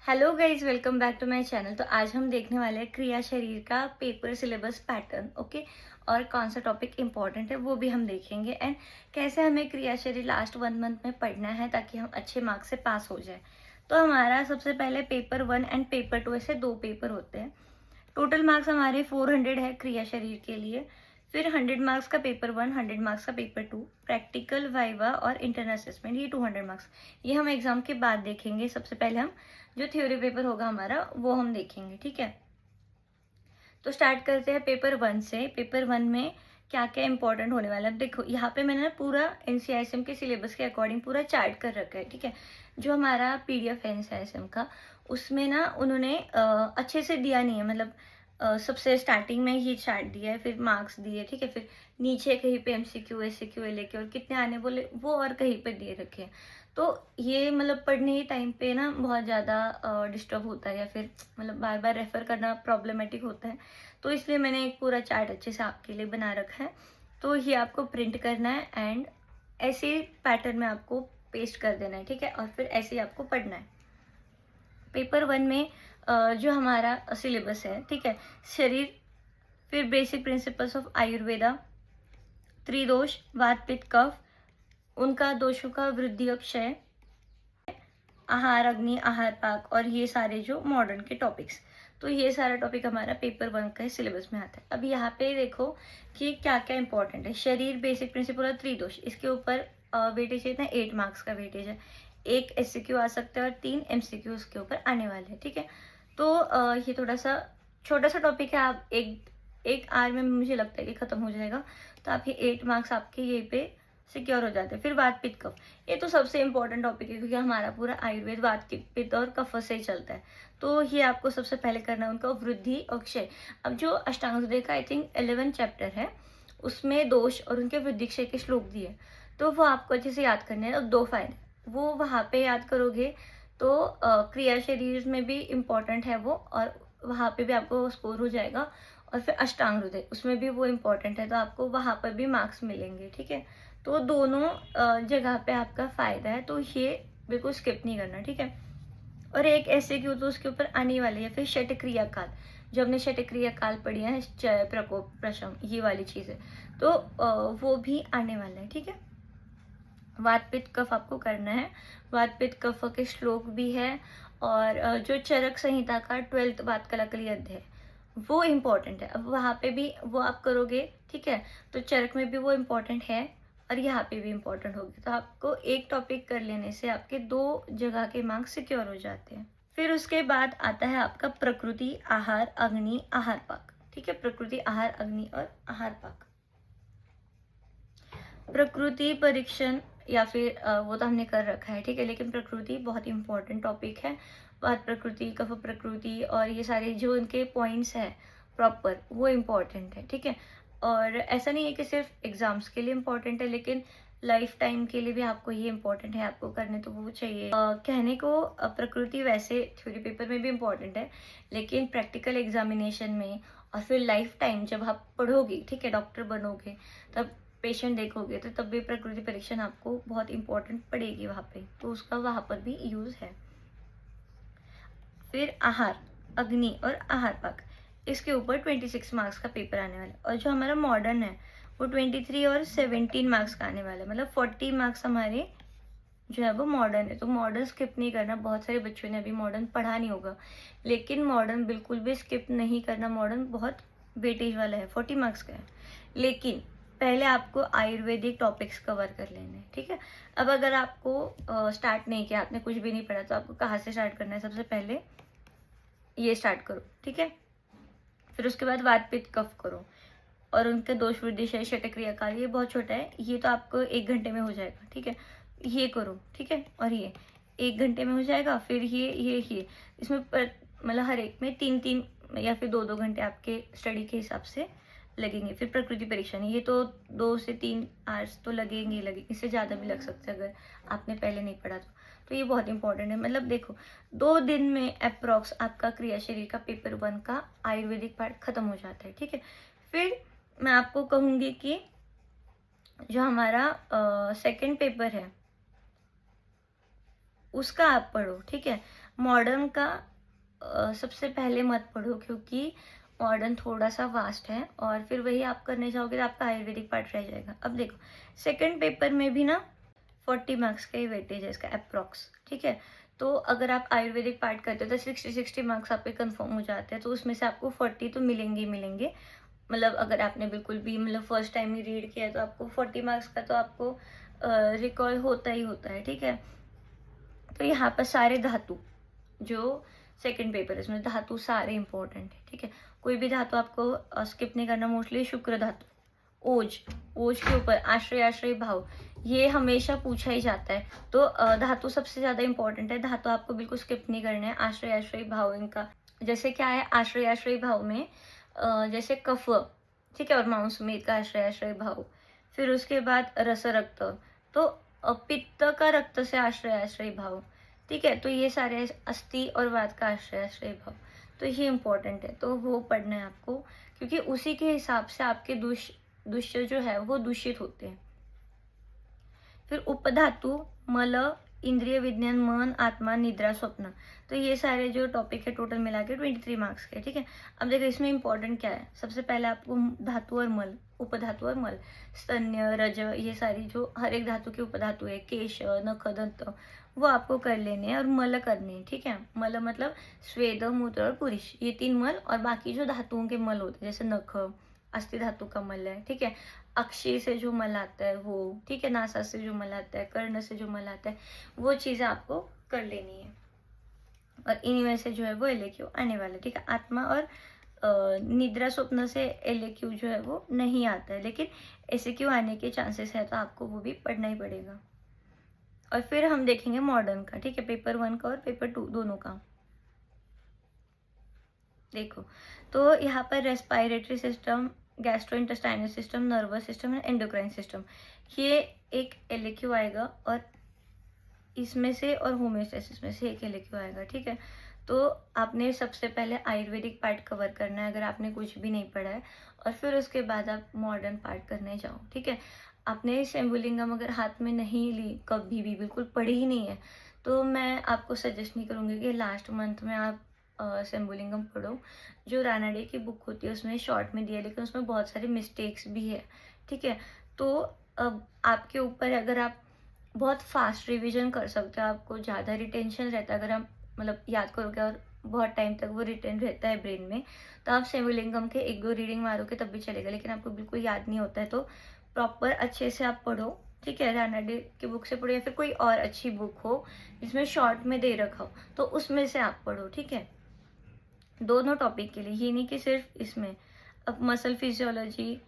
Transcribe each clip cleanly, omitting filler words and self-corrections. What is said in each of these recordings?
Hello guys, welcome back to my channel. तो आज हम देखने वाले हैं क्रिया शरीर का पेपर सिलेबस पैटर्न। ओके, और कौन सा टॉपिक इम्पॉर्टेंट है वो भी हम देखेंगे एंड कैसे हमें क्रिया शरीर लास्ट 1 मंथ में पढ़ना है ताकि हम अच्छे मार्क्स से पास हो जाए। तो हमारा सबसे पहले पेपर 1 एंड पेपर 2 ऐसे दो पेपर होते हैं। टोटल मार्क्स हमारे 400 है क्रिया शरीर के लिए। फिर 100 मार्क्स का पेपर 1, 100 मार्क्स का पेपर 2, प्रैक्टिकल, वाइवा और इंटरनल असेसमेंट, ये 200 मार्क्स। ये हम एग्जाम के बाद देखेंगे। सबसे पहले हम जो थ्योरी पेपर होगा हमारा वो हम देखेंगे, ठीक है। तो स्टार्ट करते हैं पेपर 1 से। पेपर 1 में क्या क्या इंपॉर्टेंट होने वाला है। अब देखो, यहाँ पे मैंने ना पूरा एनसीआईएसएम के सिलेबस के अकॉर्डिंग पूरा चार्ट कर रखा है, ठीक है। जो हमारा पीडीएफ है एनसीआईएसएम का, उसमें ना उन्होंने अच्छे से दिया नहीं है। मतलब सबसे स्टार्टिंग में ही चार्ट दिया है, फिर मार्क्स दिए, ठीक है। फिर नीचे कहीं पे एमसीक्यू एससीक्यू लेके और कितने आने बोले वो और कहीं पे दिए रखे हैं। तो ये मतलब पढ़ने के टाइम पे ना बहुत ज़्यादा डिस्टर्ब होता है या फिर मतलब बार बार रेफर करना प्रॉब्लमेटिक होता है। तो इसलिए मैंने एक पूरा चार्ट अच्छे से आपके लिए बना रखा है। तो ये आपको प्रिंट करना है एंड ऐसे पैटर्न में आपको पेस्ट कर देना है, ठीक है। और फिर ऐसे ही आपको पढ़ना है। पेपर 1 में जो हमारा सिलेबस है, ठीक है, शरीर, फिर बेसिक प्रिंसिपल्स ऑफ आयुर्वेदा, त्रिदोष, वात पित्त कफ, उनका दोषों का वृद्धि और क्षय, आहार अग्नि, आहार पाक, और ये सारे जो मॉडर्न के टॉपिक्स। तो ये सारा टॉपिक हमारा पेपर 1 का सिलेबस में आता है। अब यहाँ पे देखो कि क्या क्या इंपॉर्टेंट है। शरीर, बेसिक प्रिंसिपल और त्रिदोष, इसके ऊपर वेटेज है इतना 8 मार्क्स का वेटेज है। एक एससीक्यू आ सकता है और 3 एमसीक्यू उसके ऊपर आने वाले हैं, ठीक है। तो ये थोड़ा सा छोटा सा टॉपिक है। आप एक एक आवर में मुझे लगता है कि खत्म हो जाएगा। तो आप ये 8 मार्क्स आपके ये पे सिक्योर हो जाते हैं। फिर वात पित्त कफ, ये तो सबसे इंपॉर्टेंट टॉपिक है क्योंकि हमारा पूरा आयुर्वेद वात पित्त और कफ से ही चलता है। तो ये आपको सबसे पहले करना है, उनका वृद्धि और क्षय। अब जो अष्टांग हृदय का आई थिंक 11 चैप्टर है, उसमें दोष और उनके वृद्धि क्षय के श्लोक दिए, तो वो आपको अच्छे से याद करने हैं। और 2 फायदे वो वहाँ पे याद करोगे तो क्रिया शरीर में भी इम्पॉर्टेंट है वो, और वहाँ पे भी आपको स्कोर हो जाएगा। और फिर अष्टांग हृदय, उसमें भी वो इम्पॉर्टेंट है, तो आपको वहाँ पर भी मार्क्स मिलेंगे, ठीक है। तो दोनों जगह पे आपका फायदा है, तो ये बिल्कुल स्किप नहीं करना, ठीक है। और एक ऐसे क्यों तो उसके ऊपर आने वाली है। फिर षटक्रिया काल, जो हमने षटक्रिया काल पढ़ी है, चय प्रकोप प्रशम, ये वाली चीज़ है, तो वो भी आने वाला है, ठीक है। वात पित्त कफ आपको करना है। वात पित्त कफ के श्लोक भी है। और जो चरक संहिता का 12th वात कलाकली अध्याय, वो इम्पोर्टेंट है। अब वहाँ पे भी वो आप करोगे, ठीक है। तो चरक में भी वो इम्पोर्टेंट है और यहाँ पे भी इम्पोर्टेंट होगी। तो आपको एक टॉपिक कर लेने से आपके 2 जगह के मार्क्स सिक्योर हो जाते हैं। फिर उसके बाद आता है आपका प्रकृति, आहार, अग्नि, आहार पाक, ठीक है। प्रकृति, आहार, अग्नि और आहार पाक। प्रकृति परीक्षण या फिर वो तो हमने कर रखा है, ठीक है। लेकिन प्रकृति बहुत इंपॉर्टेंट टॉपिक है। वात प्रकृति, कफ प्रकृति और ये सारे जो इनके पॉइंट्स हैं प्रॉपर, वो इम्पॉर्टेंट है, ठीक है। और ऐसा नहीं है कि सिर्फ एग्जाम्स के लिए इम्पॉर्टेंट है, लेकिन लाइफ टाइम के लिए भी आपको ये इम्पोर्टेंट है, आपको करने तो वो चाहिए। कहने को प्रकृति वैसे थ्योरी पेपर में भी इम्पोर्टेंट है, लेकिन प्रैक्टिकल एग्जामिनेशन में और फिर लाइफ टाइम जब आप पढ़ोगे, ठीक है, डॉक्टर बनोगे, तब पेशेंट देखोगे, तो तब भी प्रकृति परीक्षण आपको बहुत इंपॉर्टेंट पड़ेगी वहाँ पे, तो उसका वहाँ पर भी यूज है। फिर आहार, अग्नि और आहार पाक, इसके ऊपर 26 मार्क्स का पेपर आने वाला है। और जो हमारा मॉडर्न है वो 23 और 17 मार्क्स का आने वाला है। मतलब 40 मार्क्स हमारे जो है वो मॉडर्न है। तो मॉडर्न स्किप नहीं करना। बहुत सारे बच्चों ने अभी मॉडर्न पढ़ा नहीं होगा, लेकिन मॉडर्न बिल्कुल भी स्किप नहीं करना। मॉडर्न बहुत वेटेज वाला है, 40 मार्क्स का है। लेकिन पहले आपको आयुर्वेदिक टॉपिक्स कवर कर लेने हैं, ठीक है। अब अगर आपको स्टार्ट नहीं किया, आपने कुछ भी नहीं पढ़ा, तो आपको कहाँ से स्टार्ट करना है। सबसे पहले ये स्टार्ट करो, ठीक है। फिर उसके बाद वात पित्त कफ करो और उनके दोष वृद्धि क्षय षटक्रिया काल, ये बहुत छोटा है, ये तो आपको 1 घंटे में हो जाएगा, ठीक है। ये करो, ठीक है। और ये 1 घंटे में हो जाएगा। फिर ये इसमें मतलब हर एक में 3-3 या फिर 2-2 घंटे आपके स्टडी के हिसाब से लगेंगे। फिर प्रकृति परीक्षण, ये तो 2 से 3 आवर्स तो लगेंगे ही लगेंगे, इससे ज़्यादा भी लग सकते हैं अगर आपने पहले नहीं पढ़ा तो ये बहुत इंपॉर्टेंट है। मतलब देखो, 2 दिन में अप्रॉक्स आपका क्रिया शरीर का पेपर 1 का आयुर्वेदिक पार्ट खत्म हो जाता है, ठीक है। फिर मैं आपको कहूँगी कि जो हमारा सेकंड पेपर है उसका आप पढ़ो, ठीक है। मॉडर्न का सबसे पहले मत पढ़ो, क्योंकि मॉडर्न थोड़ा सा वास्ट है और फिर वही आप करने जाओगे तो आपका आयुर्वेदिक पार्ट रह जाएगा। अब देखो सेकंड पेपर में भी ना 40 मार्क्स का ही वेटेज है इसका अप्रॉक्स, ठीक है। तो अगर आप आयुर्वेदिक पार्ट करते हो तो 60 मार्क्स आपके कंफर्म हो जाते हैं, तो उसमें से आपको 40 तो मिलेंगे ही मिलेंगे। मतलब अगर आपने बिल्कुल भी मतलब फर्स्ट टाइम ही रीड किया है तो आपको 40 मार्क्स का तो आपको रिकॉल होता ही होता है, ठीक है। तो यहाँ पर सारे धातु जो सेकंड पेपर है इसमें धातु सारे इंपॉर्टेंट है, ठीक है। कोई भी धातु आपको स्किप नहीं करना। मोस्टली शुक्र धातु, ओज, ओज के ऊपर आश्रय आश्रय भाव, ये हमेशा पूछा ही जाता है। तो धातु सबसे ज्यादा इंपॉर्टेंट है, धातु आपको बिल्कुल स्किप नहीं करना है। आश्रय आश्रय भाव इनका जैसे क्या है, आश्रय आश्रय भाव में जैसे कफ, ठीक है, और मांस में का आश्रय आश्रय भाव। फिर उसके बाद रस रक्त, तो पित्त का रक्त से आश्रय आश्रय भाव, ठीक है। तो ये सारे अस्थि और वात का आश्रय आश्रय भाव, तो ये इंपॉर्टेंट है, तो वो पढ़ना है आपको, क्योंकि उसी के हिसाब से आपके दुष्य जो है वो दूषित होते हैं। फिर उपधातु, मल, इंद्रिय विज्ञान, मन, आत्मा, निद्रा, स्वप्न, तो ये सारे जो टॉपिक है टोटल मिला के 23 मार्क्स के, ठीक है। अब देखो इसमें इंपॉर्टेंट क्या है, सबसे पहले आपको धातु और मल, उपधातु और मल, स्तन्य, रज, ये सारी जो हर एक धातु की उपधातु है, केश, नख, दंत, वो आपको कर लेने हैं और मल करने हैं, ठीक है। मल मतलब स्वेद, मूत्र और पुरुष, ये 3 मल, और बाकी जो धातुओं के मल होते हैं जैसे नख अस्थि धातु का मल है, ठीक है। अक्षी से जो मल आता है वो, ठीक है। नासा से जो मल आता है, कर्ण से जो मल आता है, वो चीजें आपको कर लेनी है। और इन्हीं में से जो है वो एलएक्यू आने वाला है, ठीक है। आत्मा और निद्रा स्वप्न से एलएक्यू जो है वो नहीं आता है, लेकिन एसक्यू आने के चांसेस है, तो आपको वो भी पढ़ना ही पड़ेगा। और फिर हम देखेंगे मॉडर्न का, ठीक है, पेपर 1 का और पेपर 2 दोनों का। देखो तो यहाँ पर respiratory system, gastrointestinal system, nervous system and endocrine system, ये एक एलएक्यू आएगा, और इसमें से और होम्योस्टेसिस में से एक एलएक्यू आएगा, ठीक है। तो आपने सबसे पहले आयुर्वेदिक पार्ट कवर करना है अगर आपने कुछ भी नहीं पढ़ा है, और फिर उसके बाद आप मॉडर्न पार्ट करने जाओ, ठीक है। आपने शंभुलिंगम अगर हाथ में नहीं ली कभी भी, बिल्कुल पढ़ी ही नहीं है, तो मैं आपको सजेस्ट नहीं करूँगी कि लास्ट मंथ में आप शंभुलिंगम पढ़ो। जो रानाडे की बुक होती है उसमें शॉर्ट में दिया है, लेकिन उसमें बहुत सारे मिस्टेक्स भी है, ठीक है। तो अब आपके ऊपर है, अगर आप बहुत फास्ट रिवीजन कर सकते हो, आपको ज़्यादा रिटेंशन रहता है, अगर आप मतलब याद करोगे और बहुत टाइम तक वो रिटेन रहता है ब्रेन में, तो आप शंभुलिंगम के 1-2 रीडिंग मारोगे तब भी चलेगा। लेकिन आपको बिल्कुल याद नहीं होता है तो प्रॉपर अच्छे से आप पढ़ो, ठीक है। रानाडे की बुक से पढ़ो या फिर कोई और अच्छी बुक हो जिसमें शॉर्ट में दे रखा हो, तो उसमें से आप पढ़ो, ठीक है। दोनों टॉपिक के लिए, ये नहीं कि सिर्फ इसमें। अब मसल फिजियोलॉजी,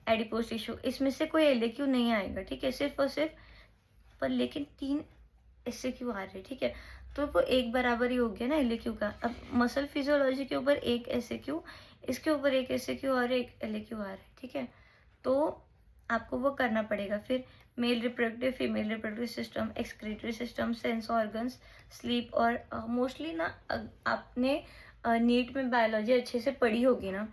एडिपोज टिश्यू, इसमें से कोई एलएक्यू नहीं आएगा, ठीक है, सिर्फ और सिर्फ, पर लेकिन 3 एसक्यू आ रहे, ठीक है। तो वो एक बराबर ही हो गया ना एलएक्यू का। अब मसल फिजियोलॉजी के ऊपर एक एसक्यू, इसके ऊपर एक एसक्यू और एक एलएक्यू आ रहा है, ठीक है। तो आपको वो करना पड़ेगा। फिर male reproductive, female reproductive system, excretory system, sense organs, sleep, और मोस्टली ना आपने नीट में बायोलॉजी अच्छे से पढ़ी होगी ना,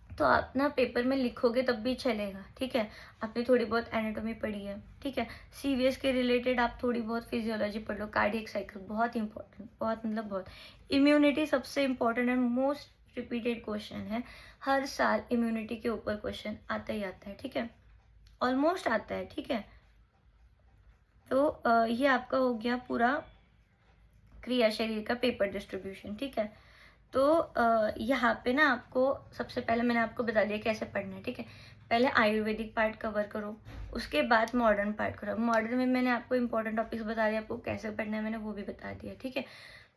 तो आप ना पेपर में लिखोगे तब भी चलेगा, ठीक है। आपने थोड़ी बहुत एनाटॉमी पढ़ी है, ठीक है। सीवीएस के रिलेटेड आप थोड़ी बहुत फिजियोलॉजी पढ़ लो, कार्डियक साइकिल बहुत इंपॉर्टेंट, बहुत मतलब बहुत। इम्यूनिटी सबसे important and most repeated question है, हर साल इम्यूनिटी के ऊपर क्वेश्चन आता ही आता है, ठीक है, ऑलमोस्ट आता है, ठीक है। तो ये आपका हो गया पूरा क्रिया शरीर का पेपर डिस्ट्रीब्यूशन, ठीक है। तो यहाँ पे ना आपको सबसे पहले मैंने आपको बता दिया कैसे पढ़ना है, ठीक है। पहले आयुर्वेदिक पार्ट कवर करो, उसके बाद मॉडर्न पार्ट करो। मॉडर्न में मैंने आपको इंपॉर्टेंट टॉपिक्स बता दिया, आपको कैसे पढ़ना है मैंने वो भी बता दिया, ठीक है।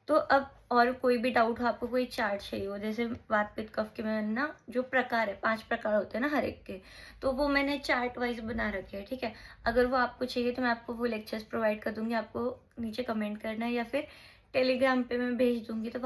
तो अब और कोई भी डाउट हो, आपको कोई चार्ट चाहिए हो, जैसे वात पित्त कफ के मैंने ना जो प्रकार है 5 प्रकार होते हैं ना हर एक के, तो वो मैंने चार्ट वाइज बना रखे हैं, ठीक है। अगर वो आपको चाहिए तो मैं आपको वो लेक्चर्स प्रोवाइड कर दूंगी, आपको नीचे कमेंट करना है या फिर टेलीग्राम पे मैं भेज दूंगी, तो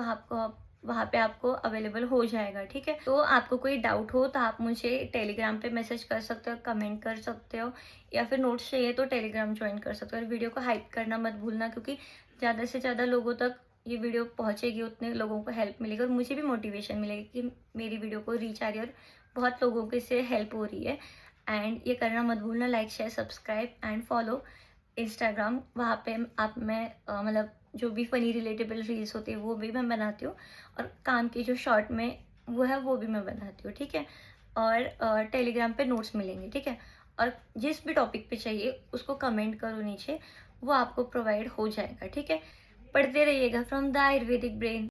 वहाँ पे आपको अवेलेबल हो जाएगा, ठीक है। तो आपको कोई डाउट हो तो आप मुझे टेलीग्राम पे मैसेज कर सकते हो, कमेंट कर सकते हो, या फिर नोट्स चाहिए तो टेलीग्राम ज्वाइन कर सकते हो। और वीडियो को हाइप करना मत भूलना, क्योंकि ज़्यादा से ज़्यादा लोगों तक ये वीडियो पहुँचेगी, उतने लोगों को हेल्प मिलेगी और मुझे भी मोटिवेशन मिलेगी कि मेरी वीडियो को रीच आ रही है और बहुत लोगों को इससे हेल्प हो रही है। एंड ये करना मत भूलना, like share subscribe and follow Instagram, वहाँ पे मैं मतलब जो भी फ़नी रिलेटेबल रील्स होती है वो भी मैं बनाती हूँ, और काम की जो शॉर्ट में वो है वो भी मैं बनाती हूँ, ठीक है? और टेलीग्राम पे नोट्स मिलेंगे, ठीक है? और जिस भी टॉपिक पे चाहिए उसको कमेंट करो नीचे, वो आपको प्रोवाइड हो जाएगा, ठीक है? पढ़ते रहिएगा फ्रॉम द आयुर्वेदिक ब्रेन।